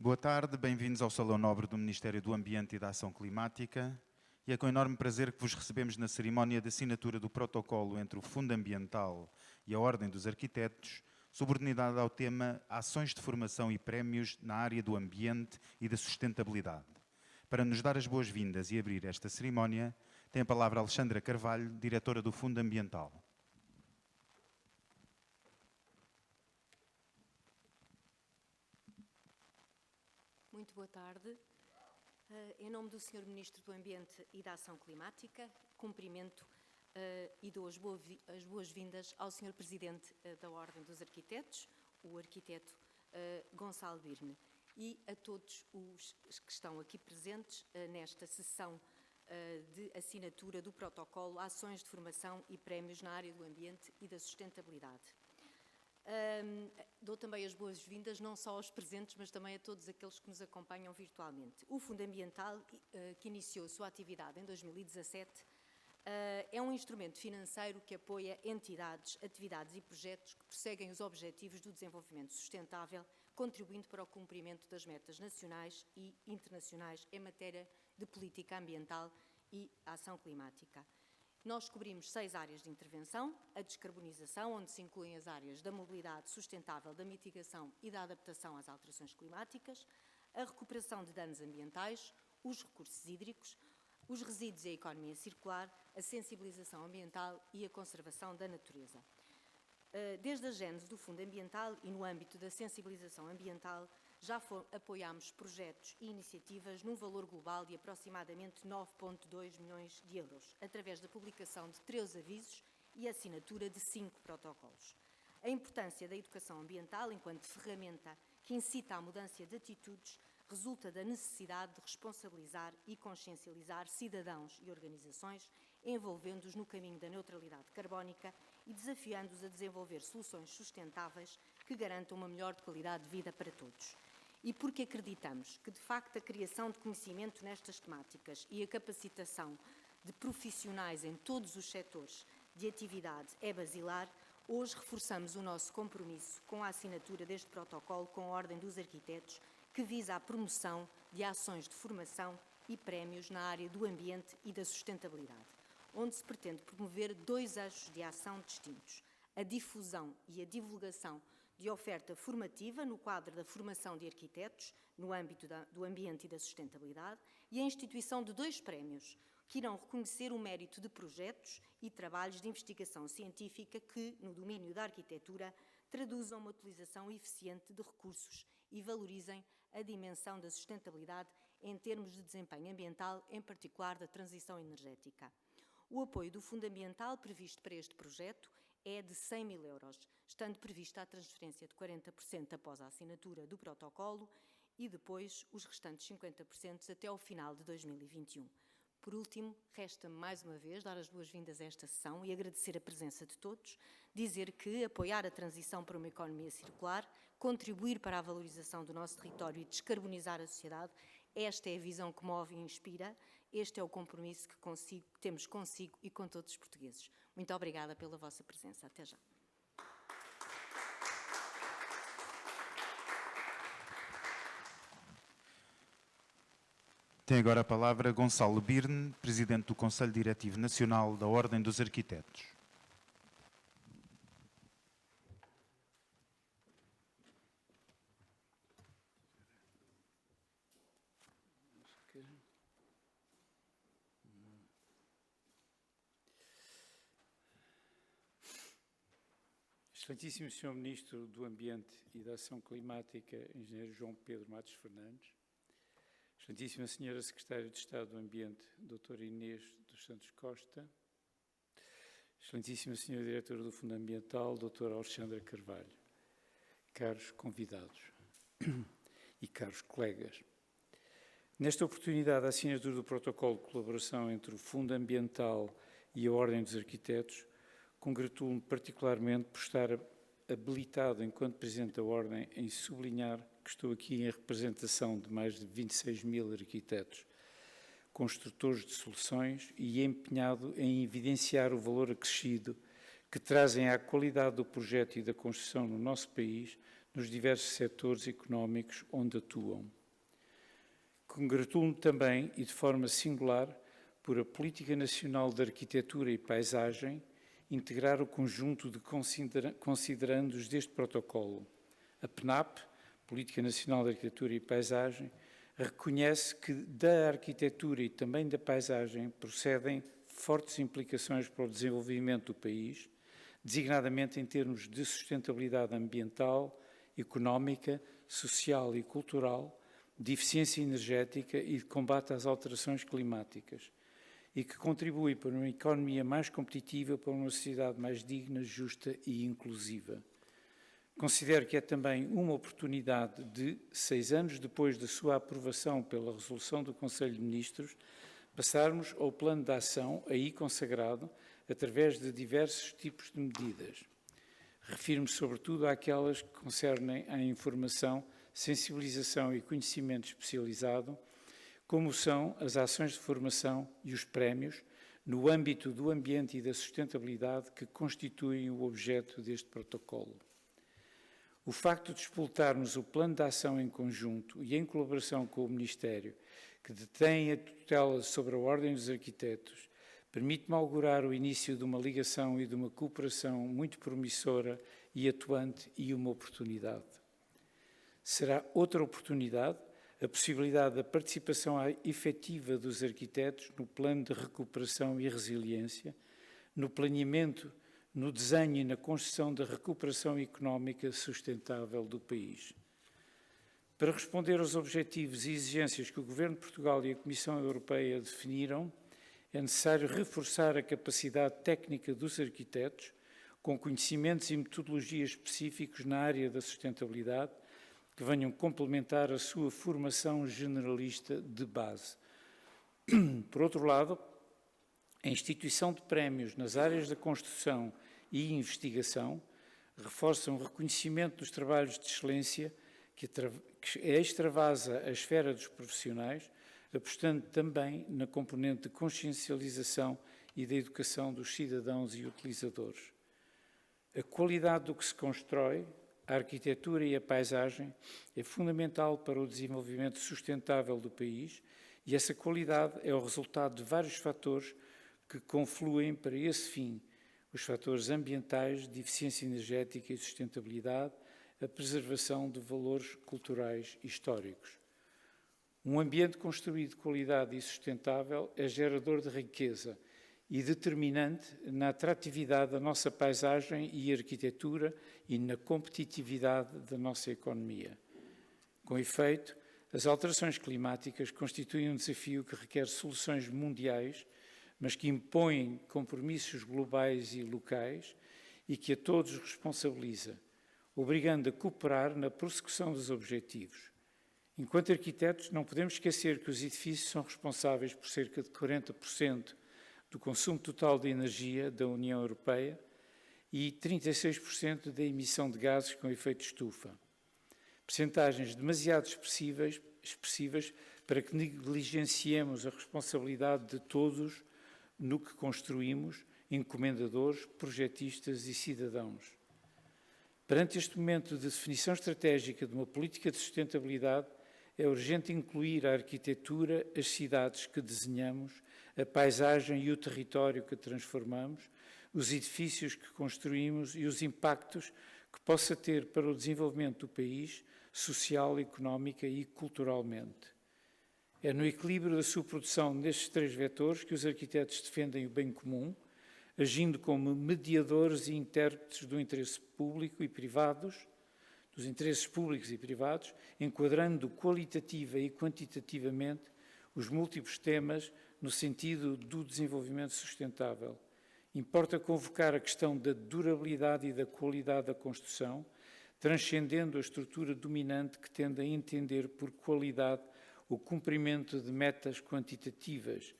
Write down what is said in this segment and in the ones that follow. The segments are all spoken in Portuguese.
Boa tarde, bem-vindos ao Salão Nobre do Ministério do Ambiente e da Ação Climática. E é com enorme prazer que vos recebemos na cerimónia de assinatura do protocolo entre o Fundo Ambiental e a Ordem dos Arquitetos, subordinada ao tema Ações de Formação e Prémios na área do ambiente e da sustentabilidade. Para nos dar as boas-vindas e abrir esta cerimónia, tem a palavra Alexandra Carvalho, diretora do Fundo Ambiental. Muito boa tarde. Em nome do Sr. Ministro do Ambiente e da Ação Climática, cumprimento e dou as boas-vindas ao Sr. Presidente da Ordem dos Arquitetos, o arquiteto Gonçalo Birne, e a todos os que estão aqui presentes nesta sessão de assinatura do protocolo Ações de Formação e Prémios na área do Ambiente e da Sustentabilidade. Dou também as boas-vindas não só aos presentes, mas também a todos aqueles que nos acompanham virtualmente. O Fundo Ambiental, que iniciou sua atividade em 2017, é um instrumento financeiro que apoia entidades, atividades e projetos que perseguem os objetivos do desenvolvimento sustentável, contribuindo para o cumprimento das metas nacionais e internacionais em matéria de política ambiental e ação climática. Nós cobrimos 6 áreas de intervenção: a descarbonização, onde se incluem as áreas da mobilidade sustentável, da mitigação e da adaptação às alterações climáticas, a recuperação de danos ambientais, os recursos hídricos, os resíduos e a economia circular, a sensibilização ambiental e a conservação da natureza. Desde a gênese do Fundo Ambiental e no âmbito da sensibilização ambiental, já apoiámos projetos e iniciativas num valor global de aproximadamente 9,2 milhões de euros, através da publicação de 13 avisos e assinatura de 5 protocolos. A importância da educação ambiental enquanto ferramenta que incita à mudança de atitudes resulta da necessidade de responsabilizar e consciencializar cidadãos e organizações, envolvendo-os no caminho da neutralidade carbónica e desafiando-os a desenvolver soluções sustentáveis que garantam uma melhor qualidade de vida para todos. E porque acreditamos que, de facto, a criação de conhecimento nestas temáticas e a capacitação de profissionais em todos os setores de atividade é basilar, hoje reforçamos o nosso compromisso com a assinatura deste protocolo com a Ordem dos Arquitetos, que visa a promoção de ações de formação e prémios na área do ambiente e da sustentabilidade, onde se pretende promover 2 eixos de ação distintos: a difusão e a divulgação de oferta formativa no quadro da formação de arquitetos, no âmbito do ambiente e da sustentabilidade, e a instituição de 2 prémios, que irão reconhecer o mérito de projetos e trabalhos de investigação científica que, no domínio da arquitetura, traduzam uma utilização eficiente de recursos e valorizem a dimensão da sustentabilidade em termos de desempenho ambiental, em particular da transição energética. O apoio do Fundo Ambiental previsto para este projeto é de 100 mil euros, estando prevista a transferência de 40% após a assinatura do protocolo e depois os restantes 50% até ao final de 2021. Por último, resta-me mais uma vez dar as boas-vindas a esta sessão e agradecer a presença de todos, dizer que apoiar a transição para uma economia circular, contribuir para a valorização do nosso território e descarbonizar a sociedade, esta é a visão que move e inspira, este é o compromisso que temos consigo e com todos os portugueses. Muito obrigada pela vossa presença. Até já. Tem agora a palavra Gonçalo Birne, Presidente do Conselho Diretivo Nacional da Ordem dos Arquitetos. Excelentíssimo Sr. Ministro do Ambiente e da Ação Climática, Engenheiro João Pedro Matos Fernandes, Excelentíssima Senhora Secretária de Estado do Ambiente, Doutora Inês dos Santos Costa, Excelentíssima Senhora Diretora do Fundo Ambiental, Doutora Alexandra Carvalho, caros convidados e caros colegas, nesta oportunidade a assinatura do protocolo de colaboração entre o Fundo Ambiental e a Ordem dos Arquitetos, congratulo-me particularmente por estar habilitado enquanto Presidente da Ordem em sublinhar que estou aqui em representação de mais de 26 mil arquitetos, construtores de soluções e empenhado em evidenciar o valor acrescido que trazem à qualidade do projeto e da construção no nosso país nos diversos setores económicos onde atuam. Congratulo-me também, e de forma singular, por a Política Nacional de Arquitetura e Paisagem integrar o conjunto de considerandos deste protocolo. A PNAP, Política Nacional de Arquitetura e Paisagem, reconhece que da arquitetura e também da paisagem procedem fortes implicações para o desenvolvimento do país, designadamente em termos de sustentabilidade ambiental, económica, social e cultural, de eficiência energética e de combate às alterações climáticas, e que contribui para uma economia mais competitiva, para uma sociedade mais digna, justa e inclusiva. Considero que é também uma oportunidade de, 6 anos depois da sua aprovação pela resolução do Conselho de Ministros, passarmos ao plano de ação aí consagrado através de diversos tipos de medidas. Refiro-me sobretudo àquelas que concernem à informação, sensibilização e conhecimento especializado, como são as ações de formação e os prémios no âmbito do ambiente e da sustentabilidade que constituem o objeto deste protocolo. O facto de explotarmos o plano de ação em conjunto e em colaboração com o Ministério, que detém a tutela sobre a Ordem dos Arquitetos, permite-me augurar o início de uma ligação e de uma cooperação muito promissora e atuante e uma oportunidade. Será outra oportunidade a possibilidade da participação efetiva dos arquitetos no plano de recuperação e resiliência, no planeamento, no desenho e na construção da recuperação económica sustentável do país. Para responder aos objetivos e exigências que o Governo de Portugal e a Comissão Europeia definiram, é necessário reforçar a capacidade técnica dos arquitetos, com conhecimentos e metodologias específicos na área da sustentabilidade, que venham complementar a sua formação generalista de base. Por outro lado, a instituição de prémios nas áreas da construção e investigação reforça o reconhecimento dos trabalhos de excelência que extravasa a esfera dos profissionais, apostando também na componente de consciencialização e da educação dos cidadãos e utilizadores. A qualidade do que se constrói, a arquitetura e a paisagem é fundamental para o desenvolvimento sustentável do país e essa qualidade é o resultado de vários fatores que confluem para esse fim, os fatores ambientais, de eficiência energética e sustentabilidade, a preservação de valores culturais e históricos. Um ambiente construído de qualidade e sustentável é gerador de riqueza e determinante na atratividade da nossa paisagem e arquitetura e na competitividade da nossa economia. Com efeito, as alterações climáticas constituem um desafio que requer soluções mundiais, mas que impõem compromissos globais e locais e que a todos responsabiliza, obrigando a cooperar na prossecução dos objetivos. Enquanto arquitetos, não podemos esquecer que os edifícios são responsáveis por cerca de 40% do consumo total de energia da União Europeia e 36% da emissão de gases com efeito de estufa. Percentagens demasiado expressivas para que negligenciemos a responsabilidade de todos no que construímos, encomendadores, projetistas e cidadãos. Perante este momento de definição estratégica de uma política de sustentabilidade, é urgente incluir a arquitetura, as cidades que desenhamos, a paisagem e o território que transformamos, os edifícios que construímos e os impactos que possa ter para o desenvolvimento do país, social, económica e culturalmente. É no equilíbrio da sua produção nestes 3 vetores que os arquitetos defendem o bem comum, agindo como mediadores e intérpretes do interesse público e privados, dos interesses públicos e privados, enquadrando qualitativa e quantitativamente os múltiplos temas no sentido do desenvolvimento sustentável. Importa convocar a questão da durabilidade e da qualidade da construção, transcendendo a estrutura dominante que tende a entender por qualidade o cumprimento de metas quantitativas.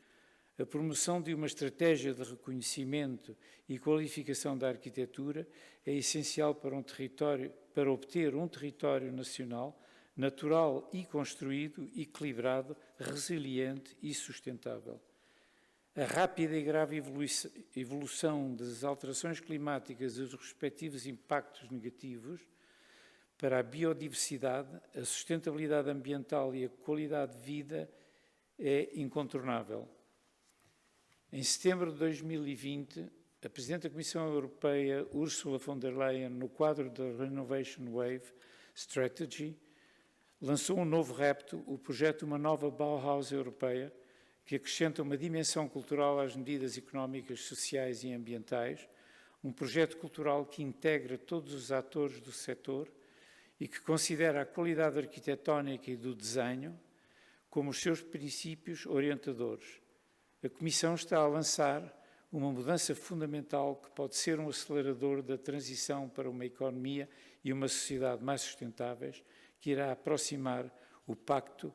A promoção de uma estratégia de reconhecimento e qualificação da arquitetura é essencial para obter um território nacional natural e construído, equilibrado, resiliente e sustentável. A rápida e grave evolução das alterações climáticas e os respectivos impactos negativos para a biodiversidade, a sustentabilidade ambiental e a qualidade de vida é incontornável. Em setembro de 2020, a Presidente da Comissão Europeia, Ursula von der Leyen, no quadro da Renovation Wave Strategy, lançou um novo repto, o projeto de uma nova Bauhaus europeia, que acrescenta uma dimensão cultural às medidas económicas, sociais e ambientais, um projeto cultural que integra todos os atores do setor e que considera a qualidade arquitetónica e do desenho como os seus princípios orientadores. A Comissão está a lançar uma mudança fundamental que pode ser um acelerador da transição para uma economia e uma sociedade mais sustentáveis, que irá aproximar o pacto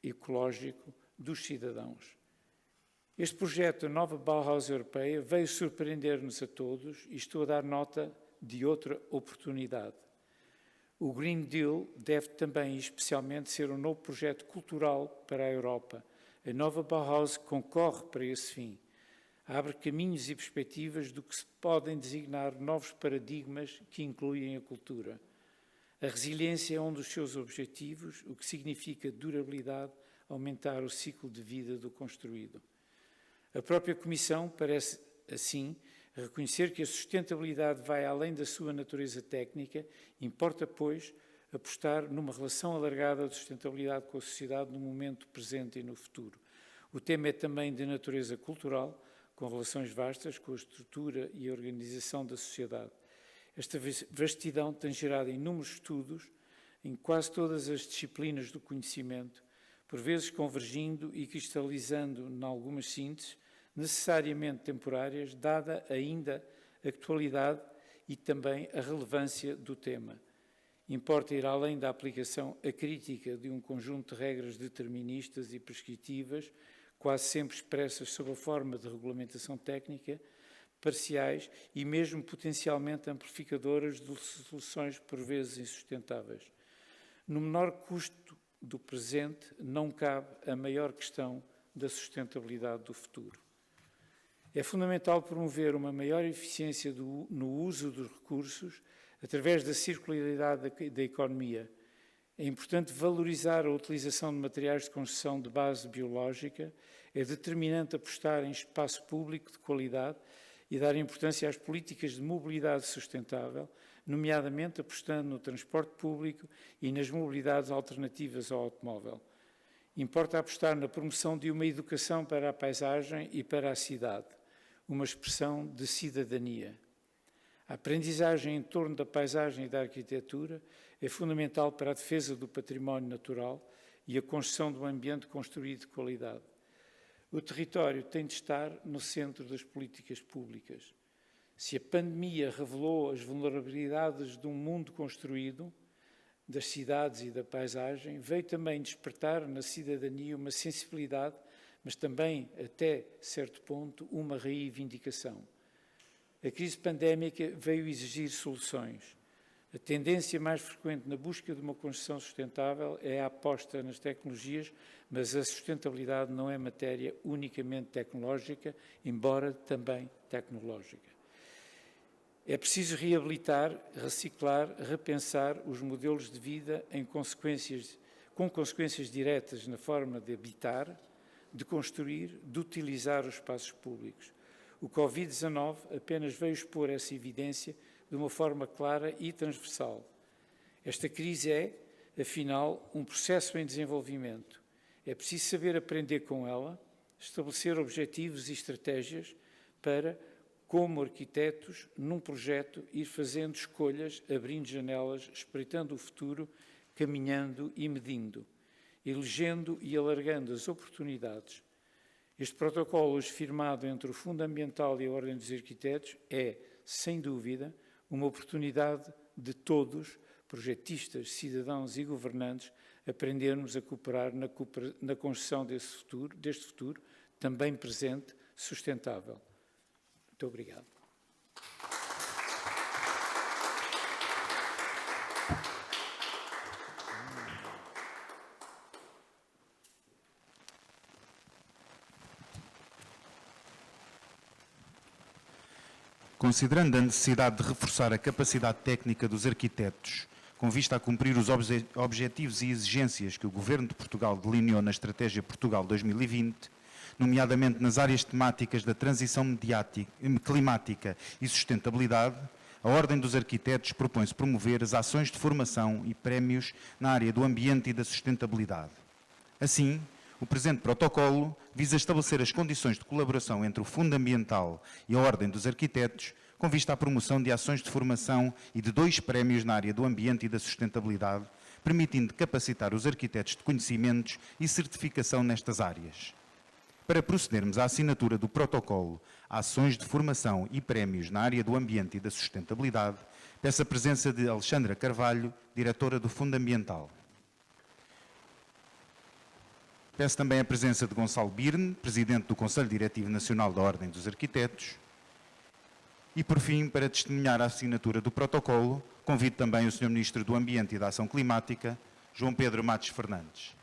ecológico dos cidadãos. Este projeto da nova Bauhaus europeia veio surpreender-nos a todos e estou a dar nota de outra oportunidade. O Green Deal deve também e especialmente ser um novo projeto cultural para a Europa. A nova Bauhaus concorre para esse fim. Abre caminhos e perspectivas do que se podem designar novos paradigmas que incluem a cultura. A resiliência é um dos seus objetivos, o que significa durabilidade, aumentar o ciclo de vida do construído. A própria Comissão parece, assim, reconhecer que a sustentabilidade vai além da sua natureza técnica, importa, pois, apostar numa relação alargada de sustentabilidade com a sociedade no momento presente e no futuro. O tema é também de natureza cultural, com relações vastas com a estrutura e a organização da sociedade. Esta vastidão tem gerado inúmeros estudos em quase todas as disciplinas do conhecimento, por vezes convergindo e cristalizando em algumas sínteses, necessariamente temporárias, dada ainda a atualidade e também a relevância do tema. Importa ir além da aplicação acrítica de um conjunto de regras deterministas e prescritivas, quase sempre expressas sob a forma de regulamentação técnica, parciais e mesmo potencialmente amplificadoras de soluções por vezes insustentáveis. No menor custo do presente não cabe a maior questão da sustentabilidade do futuro. É fundamental promover uma maior eficiência no uso dos recursos através da circularidade da economia. É importante valorizar a utilização de materiais de construção de base biológica, é determinante apostar em espaço público de qualidade e dar importância às políticas de mobilidade sustentável, nomeadamente apostando no transporte público e nas mobilidades alternativas ao automóvel. Importa apostar na promoção de uma educação para a paisagem e para a cidade, uma expressão de cidadania. A aprendizagem em torno da paisagem e da arquitetura é fundamental para a defesa do património natural e a construção de um ambiente construído de qualidade. O território tem de estar no centro das políticas públicas. Se a pandemia revelou as vulnerabilidades de um mundo construído, das cidades e da paisagem, veio também despertar na cidadania uma sensibilidade, mas também, até certo ponto, uma reivindicação. A crise pandémica veio exigir soluções. A tendência mais frequente na busca de uma construção sustentável é a aposta nas tecnologias, mas a sustentabilidade não é matéria unicamente tecnológica, embora também tecnológica. É preciso reabilitar, reciclar, repensar os modelos de vida com consequências diretas na forma de habitar, de construir, de utilizar os espaços públicos. O Covid-19 apenas veio expor essa evidência de uma forma clara e transversal. Esta crise é, afinal, um processo em desenvolvimento. É preciso saber aprender com ela, estabelecer objetivos e estratégias para, como arquitetos, num projeto, ir fazendo escolhas, abrindo janelas, espreitando o futuro, caminhando e medindo, elegendo e alargando as oportunidades. Este protocolo, hoje firmado entre o Fundo Ambiental e a Ordem dos Arquitetos, é, sem dúvida, uma oportunidade de todos, projetistas, cidadãos e governantes, aprendermos a cooperar na construção deste futuro, também presente, sustentável. Muito obrigado. Considerando a necessidade de reforçar a capacidade técnica dos arquitetos com vista a cumprir os objetivos e exigências que o Governo de Portugal delineou na Estratégia Portugal 2020, nomeadamente nas áreas temáticas da transição climática e sustentabilidade, a Ordem dos Arquitetos propõe-se promover as ações de formação e prémios na área do ambiente e da sustentabilidade. Assim, o presente protocolo visa estabelecer as condições de colaboração entre o Fundo Ambiental e a Ordem dos Arquitetos, com vista à promoção de ações de formação e de 2 prémios na área do ambiente e da sustentabilidade, permitindo capacitar os arquitetos de conhecimentos e certificação nestas áreas. Para procedermos à assinatura do protocolo a ações de formação e prémios na área do ambiente e da sustentabilidade, peço a presença de Alexandra Carvalho, diretora do Fundo Ambiental. Peço também a presença de Gonçalo Birne, presidente do Conselho Diretivo Nacional da Ordem dos Arquitetos. E, por fim, para testemunhar a assinatura do protocolo, convido também o Sr. Ministro do Ambiente e da Ação Climática, João Pedro Matos Fernandes.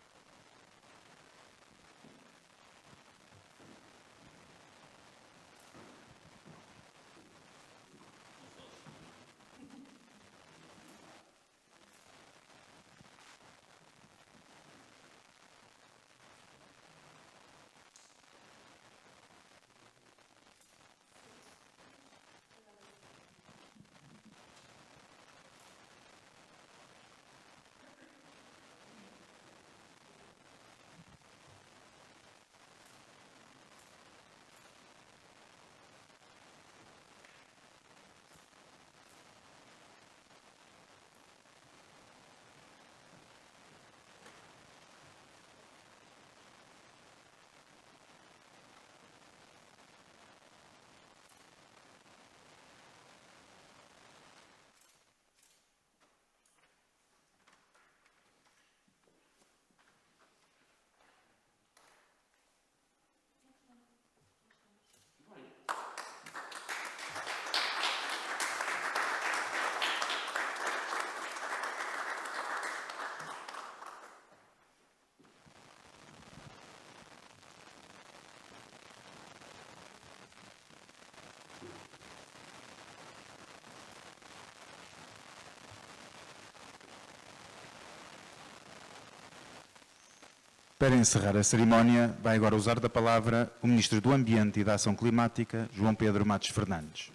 Para encerrar a cerimónia, vai agora usar da palavra o Ministro do Ambiente e da Ação Climática, João Pedro Matos Fernandes.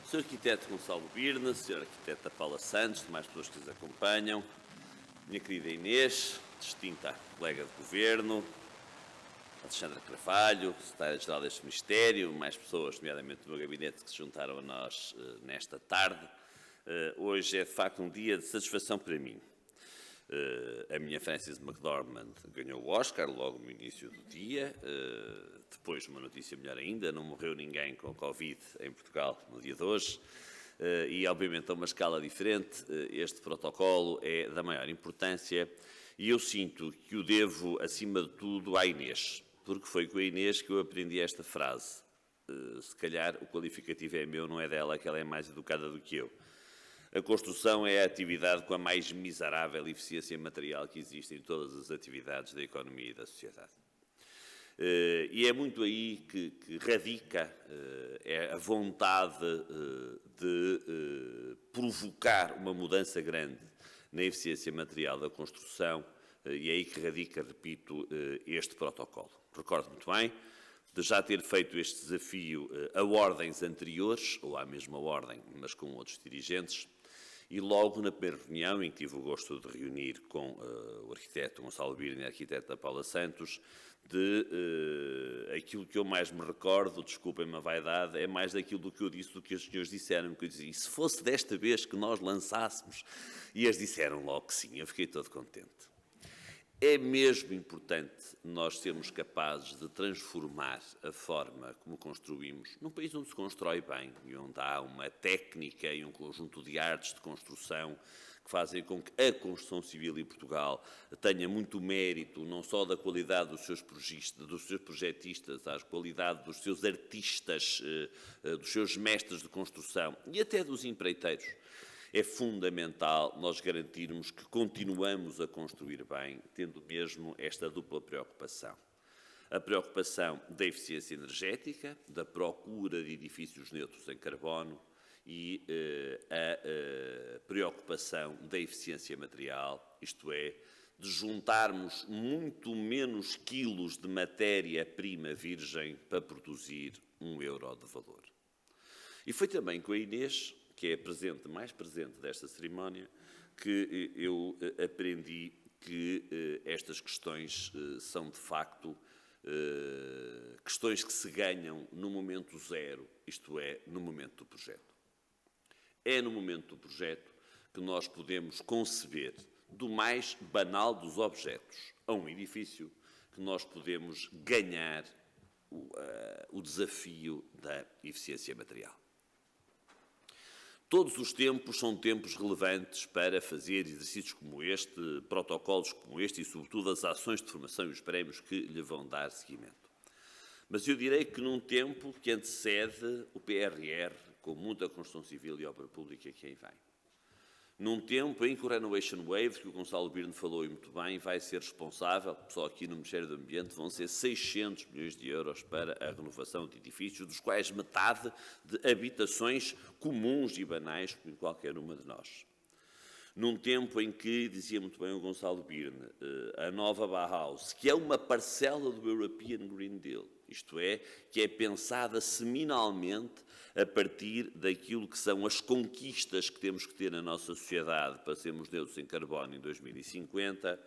Sr. Arquiteto Gonçalo Birne, Sra. Arquiteta Paula Santos, demais pessoas que nos acompanham, minha querida Inês, distinta colega de Governo, Alexandra Carvalho, Secretária-Geral deste Ministério, mais pessoas, nomeadamente do meu gabinete, que se juntaram a nós nesta tarde. Hoje é, de facto, um dia de satisfação para mim. A minha Frances McDormand ganhou o Oscar logo no início do dia. Depois, uma notícia melhor ainda, não morreu ninguém com Covid em Portugal no dia de hoje. E, obviamente, a uma escala diferente, este protocolo é da maior importância e eu sinto que o devo, acima de tudo, à Inês, porque foi com a Inês que eu aprendi esta frase. Se calhar o qualificativo é meu, não é dela, que ela é mais educada do que eu. A construção é a atividade com a mais miserável eficiência material que existe em todas as atividades da economia e da sociedade. E é muito aí que radica a vontade de provocar uma mudança grande na eficiência material da construção, e é aí que radica, repito, este protocolo. Recordo muito bem de já ter feito este desafio a ordens anteriores, ou à mesma ordem, mas com outros dirigentes, e logo na primeira reunião, em que tive o gosto de reunir com o arquiteto Gonçalo Birne e a arquiteta Paula Santos, aquilo que eu mais me recordo, desculpem-me a vaidade, é mais daquilo que eu disse do que os senhores disseram, que eu dizia, e se fosse desta vez que nós lançássemos, e eles disseram logo que sim, eu fiquei todo contente. É mesmo importante nós sermos capazes de transformar a forma como construímos num país onde se constrói bem e onde há uma técnica e um conjunto de artes de construção que fazem com que a construção civil em Portugal tenha muito mérito, não só da qualidade dos seus projetistas, à qualidade dos seus artistas, dos seus mestres de construção e até dos empreiteiros. É fundamental nós garantirmos que continuamos a construir bem, tendo mesmo esta dupla preocupação. a preocupação da eficiência energética, da procura de edifícios neutros em carbono e a preocupação da eficiência material, isto é, de juntarmos muito menos quilos de matéria-prima virgem para produzir €1 de valor. E foi também com a Inês, que é a mais presente desta cerimónia, que eu aprendi que estas questões são, de facto, questões que se ganham no momento zero, isto é, no momento do projeto. É no momento do projeto que nós podemos conceber, do mais banal dos objetos a um edifício, que nós podemos ganhar o desafio da eficiência material. Todos os tempos são tempos relevantes para fazer exercícios como este, protocolos como este e, sobretudo, as ações de formação e os prémios que lhe vão dar seguimento. Mas eu direi que num tempo que antecede o PRR, com muita construção civil e obra pública que aí vem. Num tempo em que o Renovation Wave, que o Gonçalo Birne falou e muito bem, vai ser responsável, só aqui no Ministério do Ambiente, vão ser 600 milhões de euros para a renovação de edifícios, dos quais metade de habitações comuns e banais, como em qualquer uma de nós. Num tempo em que, dizia muito bem o Gonçalo Birne, a nova Bauhaus, que é uma parcela do European Green Deal, isto é, que é pensada seminalmente a partir daquilo que são as conquistas que temos que ter na nossa sociedade para sermos neutros em carbono em 2050,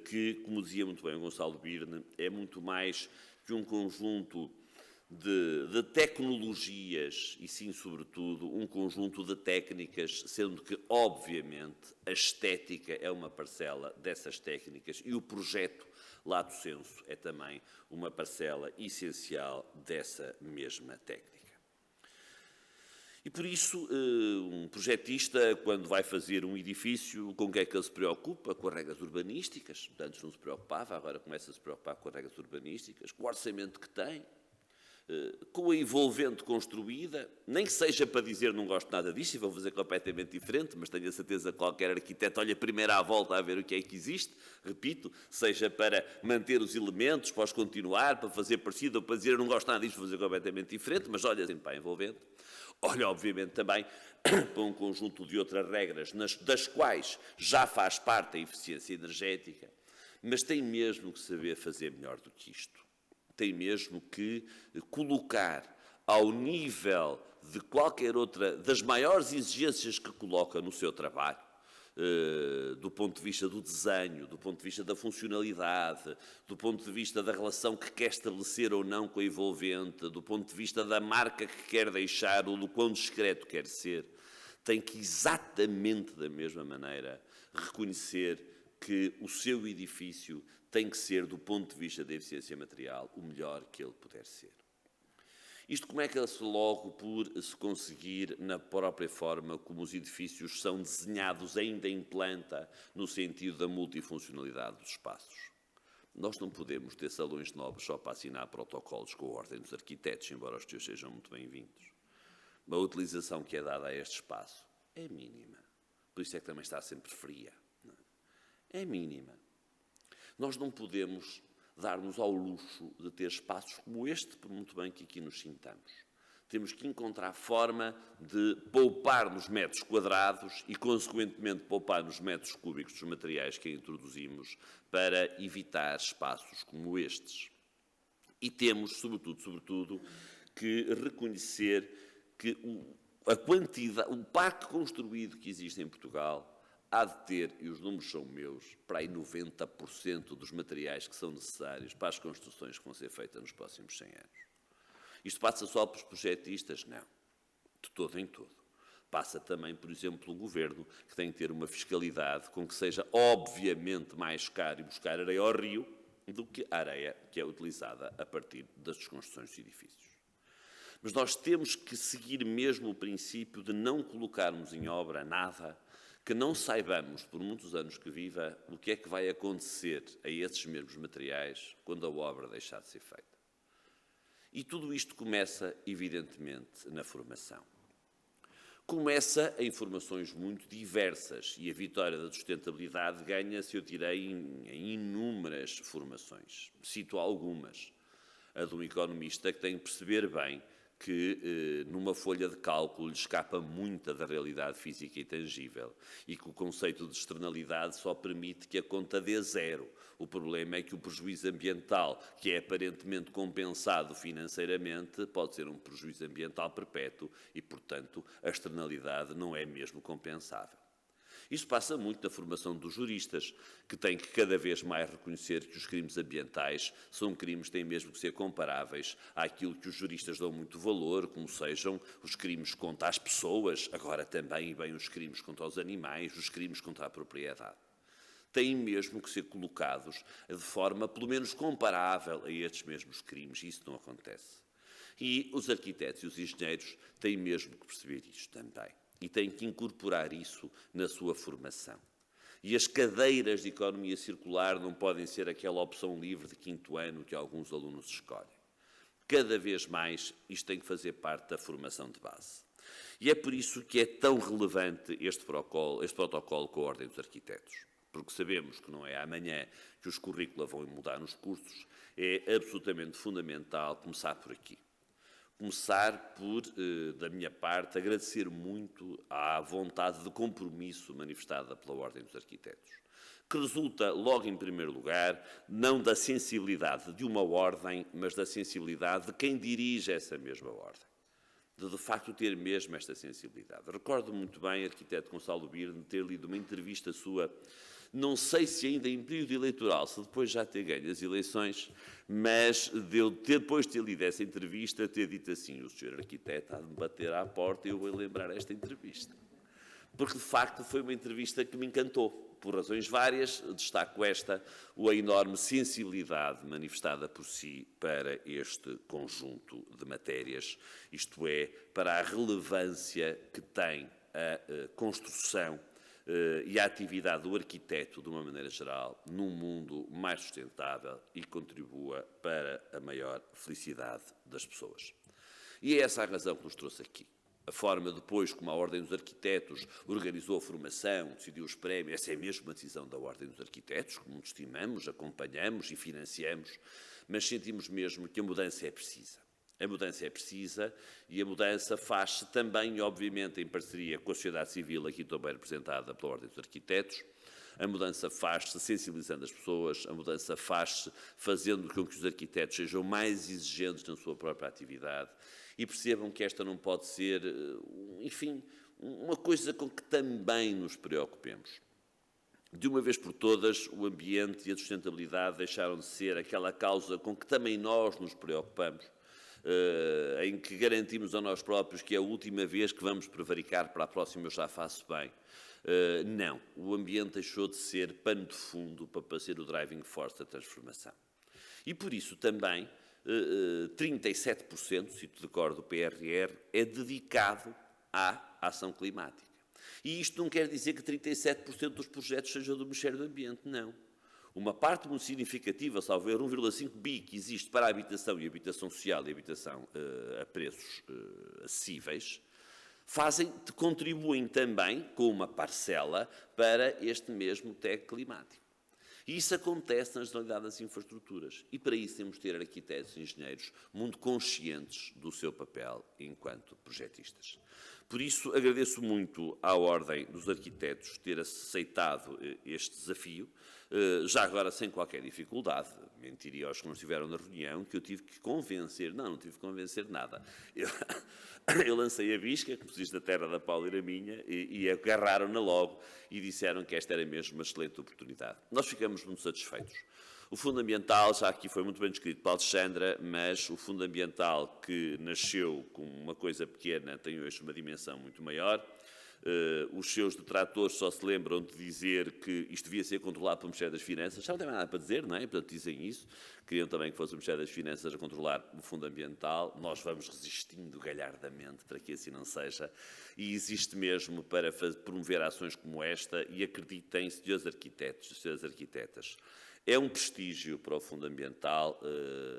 que, como dizia muito bem o Gonçalo Birne, é muito mais que um conjunto de tecnologias e, sim, sobretudo, um conjunto de técnicas, sendo que, obviamente, a estética é uma parcela dessas técnicas e o projeto, lato sensu, é também uma parcela essencial dessa mesma técnica. E, por isso, um projetista, quando vai fazer um edifício, com o que é que ele se preocupa? Com as regras urbanísticas. Antes não se preocupava, agora começa a se preocupar com as regras urbanísticas, com o orçamento que tem, com a envolvente construída, nem que seja para dizer não gosto nada disto e vou fazer completamente diferente, mas tenho a certeza que qualquer arquiteto olha primeiro à volta a ver o que é que existe, repito, seja para manter os elementos, para os continuar, para fazer parecido ou para dizer não gosto nada disto, vou fazer completamente diferente, mas olha sempre para a envolvente. Olha, obviamente, também para um conjunto de outras regras, das quais já faz parte a eficiência energética, mas tem mesmo que saber fazer melhor do que isto. Tem mesmo que colocar ao nível de qualquer outra, das maiores exigências que coloca no seu trabalho, do ponto de vista do desenho, do ponto de vista da funcionalidade, do ponto de vista da relação que quer estabelecer ou não com a envolvente, do ponto de vista da marca que quer deixar ou do quão discreto quer ser, tem que exatamente da mesma maneira reconhecer que o seu edifício tem que ser, do ponto de vista da eficiência material, o melhor que ele puder ser. Isto começa logo por se conseguir na própria forma como os edifícios são desenhados ainda em planta, no sentido da multifuncionalidade dos espaços. Nós não podemos ter salões nobres só para assinar protocolos com a Ordem dos Arquitetos, embora os teus sejam muito bem-vindos. A utilização que é dada a este espaço é mínima. Por isso é que também está sempre fria. É mínima. Nós não podemos dar-nos ao luxo de ter espaços como este, por muito bem que aqui nos sintamos. Temos que encontrar forma de poupar nos metros quadrados e, consequentemente, poupar nos metros cúbicos dos materiais que introduzimos para evitar espaços como estes. E temos, sobretudo, que reconhecer que a quantidade, o parque construído que existe em Portugal há de ter, e os números são meus, para aí 90% dos materiais que são necessários para as construções que vão ser feitas nos próximos 100 anos. Isto passa só pelos projetistas? Não. De todo em todo. Passa também, por exemplo, pelo Governo, que tem que ter uma fiscalidade com que seja obviamente mais caro ir buscar areia ao rio do que a areia que é utilizada a partir das desconstruções dos edifícios. Mas nós temos que seguir mesmo o princípio de não colocarmos em obra nada que não saibamos, por muitos anos que viva, o que é que vai acontecer a esses mesmos materiais quando a obra deixar de ser feita. E tudo isto começa, evidentemente, na formação. Começa em formações muito diversas e a vitória da sustentabilidade ganha-se, eu direi, em minhas formações. Cito algumas. A de um economista que tem que perceber bem que numa folha de cálculo lhe escapa muita da realidade física e tangível e que o conceito de externalidade só permite que a conta dê zero. O problema é que o prejuízo ambiental, que é aparentemente compensado financeiramente, pode ser um prejuízo ambiental perpétuo e, portanto, a externalidade não é mesmo compensável. Isso passa muito na formação dos juristas, que têm que cada vez mais reconhecer que os crimes ambientais são crimes que têm mesmo que ser comparáveis àquilo que os juristas dão muito valor, como sejam os crimes contra as pessoas, agora também e bem os crimes contra os animais, os crimes contra a propriedade. Têm mesmo que ser colocados de forma pelo menos comparável a estes mesmos crimes, e isso não acontece. E os arquitetos e os engenheiros têm mesmo que perceber isto também. E têm que incorporar isso na sua formação. E as cadeiras de economia circular não podem ser aquela opção livre de 5º ano que alguns alunos escolhem. Cada vez mais isto tem que fazer parte da formação de base. E é por isso que é tão relevante este protocolo com a Ordem dos Arquitetos. Porque sabemos que não é amanhã que os currículos vão mudar nos cursos, é absolutamente fundamental começar por aqui. Começar por, da minha parte, agradecer muito à vontade de compromisso manifestada pela Ordem dos Arquitetos, que resulta, logo em primeiro lugar, não da sensibilidade de uma ordem, mas da sensibilidade de quem dirige essa mesma ordem. De facto ter mesmo esta sensibilidade. Recordo muito bem, arquiteto Gonçalo Birne, ter lido uma entrevista sua, não sei se ainda em período eleitoral, se depois já ter ganho as eleições, mas depois de ter lido essa entrevista, ter dito assim: o senhor arquiteto há de me bater à porta e eu vou lembrar esta entrevista. Porque, de facto, foi uma entrevista que me encantou. Por razões várias, destaco esta, a enorme sensibilidade manifestada por si para este conjunto de matérias, isto é, para a relevância que tem a construção e a atividade do arquiteto, de uma maneira geral, num mundo mais sustentável e contribua para a maior felicidade das pessoas. E é essa a razão que nos trouxe aqui. A forma depois como a Ordem dos Arquitetos organizou a formação, decidiu os prémios, essa é mesmo uma decisão da Ordem dos Arquitetos, que muito estimamos, acompanhamos e financiamos, mas sentimos mesmo que a mudança é precisa. A mudança é precisa e a mudança faz-se também, obviamente, em parceria com a sociedade civil, aqui também representada pela Ordem dos Arquitetos. A mudança faz-se sensibilizando as pessoas, a mudança faz-se fazendo com que os arquitetos sejam mais exigentes na sua própria atividade e percebam que esta não pode ser, enfim, uma coisa com que também nos preocupemos. De uma vez por todas, o ambiente e a sustentabilidade deixaram de ser aquela causa com que também nós nos preocupamos, em que garantimos a nós próprios que é a última vez que vamos prevaricar, para a próxima eu já faço bem. Não, o ambiente deixou de ser pano de fundo para ser o driving force da transformação. E por isso também 37%, cito de cor do PRR, é dedicado à ação climática. E isto não quer dizer que 37% dos projetos sejam do Ministério do Ambiente, não. Uma parte muito significativa, salvo erro, 1,5 bi que existe para a habitação e habitação social e habitação a preços acessíveis, contribuem também com uma parcela para este mesmo TEC climático. E isso acontece na generalidade das infraestruturas. E para isso temos de ter arquitetos e engenheiros muito conscientes do seu papel enquanto projetistas. Por isso, agradeço muito à Ordem dos Arquitetos ter aceitado este desafio, já agora sem qualquer dificuldade. Mentiria aos que não estiveram na reunião, que eu tive que convencer. Não tive que convencer nada. Eu lancei a bisca, como se diz, da terra da Paula era minha, e agarraram-na logo e disseram que esta era mesmo uma excelente oportunidade. Nós ficamos muito satisfeitos. O Fundo Ambiental, já aqui foi muito bem descrito pela Alexandra, mas o Fundo Ambiental, que nasceu com uma coisa pequena, tem hoje uma dimensão muito maior. Os seus detratores só se lembram de dizer que isto devia ser controlado pelo Ministério das Finanças. Já não tem mais nada para dizer, não é? Portanto, dizem isso. Queriam também que fosse o Ministério das Finanças a controlar o Fundo Ambiental. Nós vamos resistindo galhardamente para que assim não seja. E existe mesmo para promover ações como esta, e acreditem, senhores arquitetos, senhoras arquitetas, é um prestígio para o Fundo Ambiental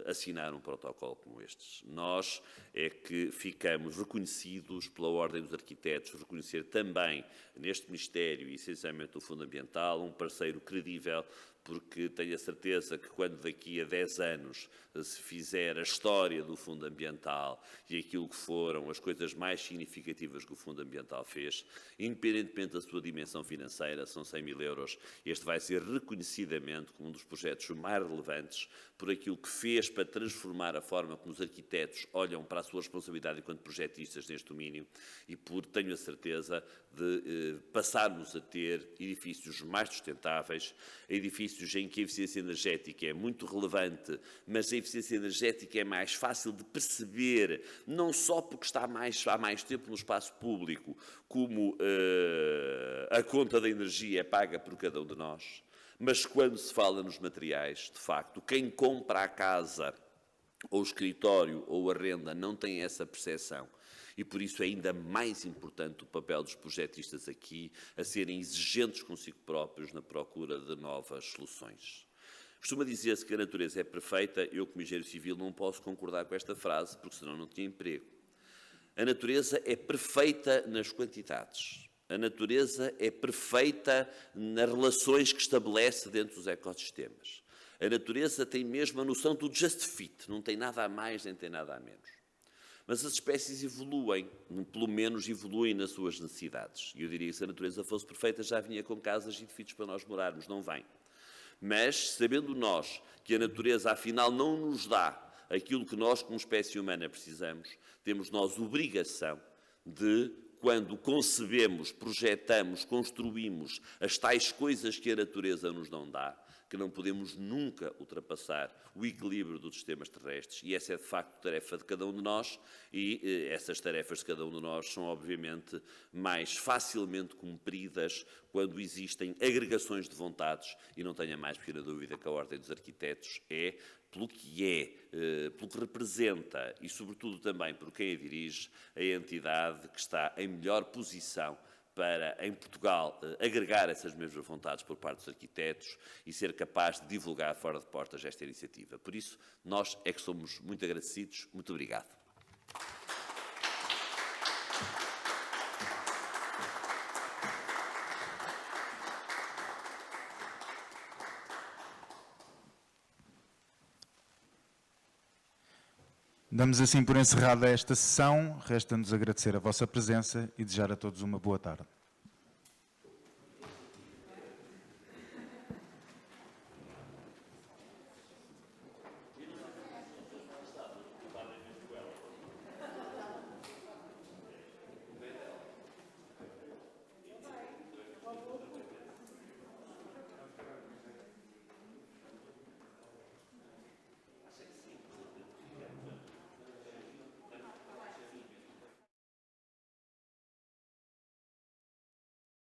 assinar um protocolo como estes. Nós é que ficamos reconhecidos pela Ordem dos Arquitetos, reconhecer também neste Ministério e essencialmente o Fundo Ambiental um parceiro credível porque tenho a certeza que quando daqui a 10 anos se fizer a história do Fundo Ambiental e aquilo que foram as coisas mais significativas que o Fundo Ambiental fez, independentemente da sua dimensão financeira, são 100 mil euros, este vai ser reconhecidamente como um dos projetos mais relevantes por aquilo que fez para transformar a forma como os arquitetos olham para a sua responsabilidade enquanto projetistas neste domínio e por, tenho a certeza, de passarmos a ter edifícios mais sustentáveis, edifícios em que a eficiência energética é muito relevante, mas a eficiência energética é mais fácil de perceber, não só porque está há mais tempo no espaço público, como a conta da energia é paga por cada um de nós, mas quando se fala nos materiais, de facto, quem compra a casa, ou o escritório, ou a renda, não tem essa percepção. E por isso é ainda mais importante o papel dos projetistas aqui a serem exigentes consigo próprios na procura de novas soluções. Costuma dizer-se que a natureza é perfeita. Eu, como engenheiro civil, não posso concordar com esta frase, porque senão não tinha emprego. A natureza é perfeita nas quantidades. A natureza é perfeita nas relações que estabelece dentro dos ecossistemas. A natureza tem mesmo a noção do just fit, não tem nada a mais nem tem nada a menos. Mas as espécies evoluem, pelo menos evoluem nas suas necessidades. E eu diria que se a natureza fosse perfeita já vinha com casas e edifícios para nós morarmos, não vem. Mas, sabendo nós que a natureza afinal não nos dá aquilo que nós como espécie humana precisamos, temos nós obrigação de, quando concebemos, projetamos, construímos as tais coisas que a natureza nos não dá, que não podemos nunca ultrapassar o equilíbrio dos sistemas terrestres, e essa é de facto tarefa de cada um de nós, e essas tarefas de cada um de nós são obviamente mais facilmente cumpridas quando existem agregações de vontades, e não tenha mais pequena dúvida que a Ordem dos Arquitetos é, pelo que representa e sobretudo também por quem a dirige, a entidade que está em melhor posição para, em Portugal, agregar essas mesmas vontades por parte dos arquitetos e ser capaz de divulgar fora de portas esta iniciativa. Por isso, nós é que somos muito agradecidos. Muito obrigado. Damos assim por encerrada esta sessão. Resta-nos agradecer a vossa presença e desejar a todos uma boa tarde.